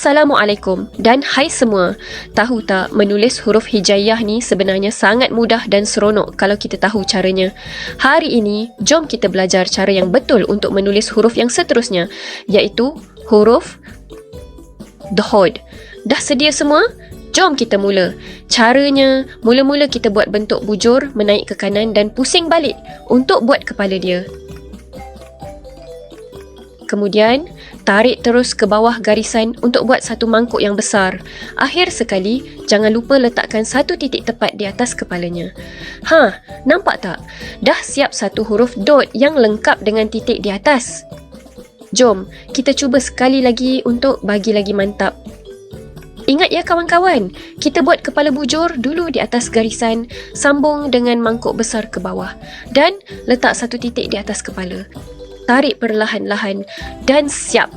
Assalamualaikum dan hai semua. Tahu tak, menulis huruf hijaiyah ni sebenarnya sangat mudah dan seronok kalau kita tahu caranya. Hari ini, jom kita belajar cara yang betul untuk menulis huruf yang seterusnya, iaitu huruf Dhod. Dah sedia semua? Jom kita mula. Caranya, mula-mula kita buat bentuk bujur, menaik ke kanan dan pusing balik untuk buat kepala dia. Kemudian, tarik terus ke bawah garisan untuk buat satu mangkuk yang besar. Akhir sekali, jangan lupa letakkan satu titik tepat di atas kepalanya. Nampak tak? Dah siap satu huruf dot yang lengkap dengan titik di atas. Jom, kita cuba sekali lagi untuk bagi lagi mantap. Ingat ya kawan-kawan, kita buat kepala bujur dulu di atas garisan, sambung dengan mangkuk besar ke bawah dan letak satu titik di atas kepala. Tarik perlahan-lahan dan siap.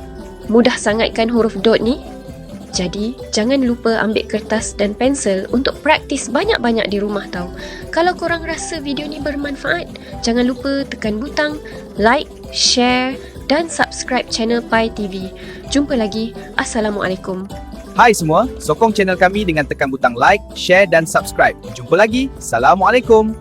Mudah sangat kan huruf dot ni? Jadi, jangan lupa ambil kertas dan pensel untuk praktis banyak-banyak di rumah tau. Kalau korang rasa video ni bermanfaat, jangan lupa tekan butang like, share dan subscribe channel Pai TV. Jumpa lagi. Assalamualaikum. Hai semua, sokong channel kami dengan tekan butang like, share dan subscribe. Jumpa lagi. Assalamualaikum.